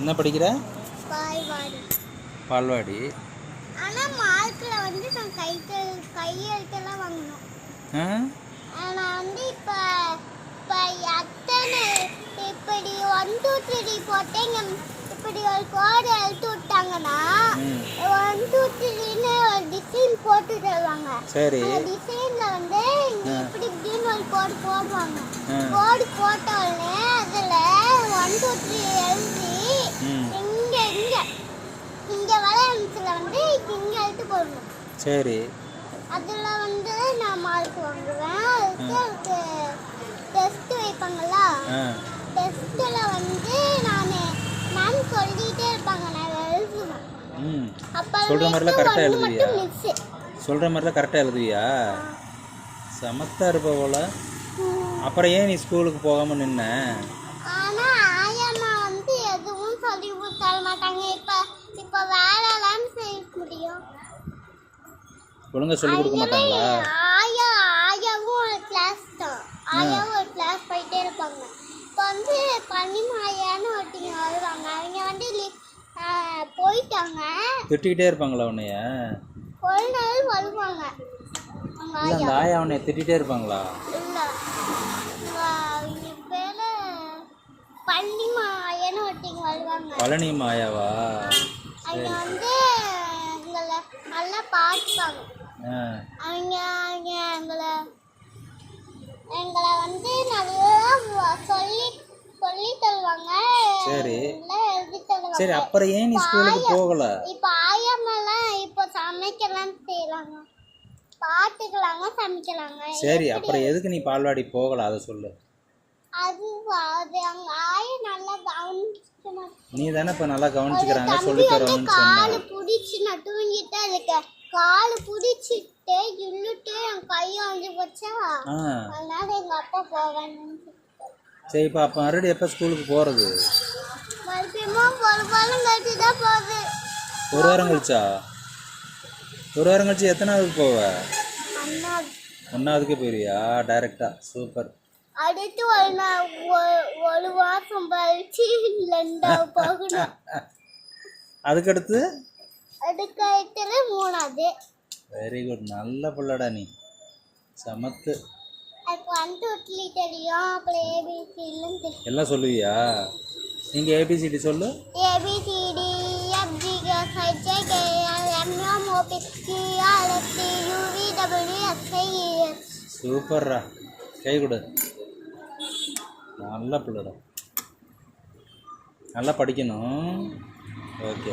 என்ன படிக்கிற? பால்வாடி. பால்வாடி. ஆனா மார்க்ல வந்து நான் கையெழுத்தெல்லாம் வாங்கணும். நான் வந்து இப்ப எத்தனை இப்படி 1 2 3 போட்டேங்க. இப்படி ஒரு கோடு எழுதி விட்டாங்கன்னா 1 2 3ன்னு ஒரு டிசைன் போட்டு தருவாங்க. சரி. அந்த டிசைன்ல வந்து இப்படி இப்படின்னு ஒரு கோடு போடுவாங்க. கோடு போட்ட உடனே அதுல 1 2 3 எழுதி இங்க வளையத்துல வந்து இங்க எழுத்து போடணும். சரி. அதுல வந்து நான் மார்க் வாங்குவேன். அதுக்கு டெஸ்ட் வைப்பாங்களா, டெஸ்ட்ல வந்து நான் சொல்லிட்டே இருப்பாங்க, நான் எழுதுவேன். சொல்ற மாதிரிலாம் கரெக்டா எழுதுவியா? சொல்ற மாதிரிலாம் கரெக்டா எழுதுவியா? சமத்தா இருப்ப போல. அப்புறம் ஏன் நீ ஸ்கூலுக்கு போகாம நின்ன? ஆனா ஆயாமா வந்து எதுவும் சொல்லி கொடுக்க மாட்டாங்க. இப்ப வேலைலாம் செய்ய முடியும். ஒழுங்கா சொல்லி கொடுக்க மாட்டாங்களா? ஆயாவும் ஒரு கிளாஸ் தான். ஆயாவும் ஒரு கிளாஸ் போயிட்டே இருப்பாங்க. இப்போ வந்து பனிமாயான்னு ஒருத்தங்க வருவாங்க. அவங்க வந்து போயிட்டாங்க. திட்டிகிட்டே இருப்பாங்களா உன்னைய? ஒரு நாள் வருவாங்க. அந்த ஆயா உன்னைய திட்டிகிட்டே இருப்பாங்களா? இல்லை, பேர் பனிமாயான்னு ஒருத்தங்க வருவாங்க. பழனி மாயாவா? அவங்க வந்து எங்களை நல்லா பார்த்துப்பாங்க. அவங்க எங்களை வந்து நல்லா சொல்லி தருவாங்க. சரி எழுதி தருவாங்க. சரி, அப்புறம் ஏன் நீ ஸ்கூலுக்கு போகல? இப்போ ஆயாமெல்லாம் இப்போ சமைக்கலாம் செய்யலாங்க, பாத்துக்கலாங்க, சமைக்கலாங்க. சரி, அப்புறம் எதுக்கு நீ பால்வாடி போகல அதை சொல்லு. அது அவங்க ஆயா நல்லா கவனிச்சுக்கணும். நீ தானே இப்போ நல்லா கவனிச்சுக்கிறாங்க, சொல்லி தருவாங்கன்னு சொன்ன. காலு பிடிச்சி நான் தூங்கிட்டே இருக்கேன். காலு பிடிச்சிட்டு இழுட்டு என் கையை வந்து போச்சா, அதனால எங்க அப்பா போவேன்னு. சரி, இப்போ அப்போ மறுபடியும் எப்போ ஸ்கூலுக்கு போகிறது? மறுபடியும் ஒரு வாரம் கழிச்சு தான் போகுது. ஒரு வாரம் கழிச்சா? ஒரு வாரம் கழிச்சு எத்தனாவதுக்கு போவ? ஒன்றாவதுக்கே போயிருவியா டைரெக்டா? சூப்பர். அடுத்து ஒரு மாசம் கழிச்சு 2வது போகணும். அதுக்கடுத்து 3வது. வெரி குட், நல்ல பிள்ளடா நீ, சமத்து. எனக்கு 1 2 3 தெரியும், அப்புறம் ஏபிசிடிலும் தெரியும். எல்லாம் சொல்லுவியா? நீங்க ஏபிசிடி சொல்லு. ABCD FG H I K L M N O P Q R S T U V W X Y Z. சூப்பர்ரா, கை கொடு. நல்ல பிள்ளடா, நல்லா படிக்கணும். ஓகே.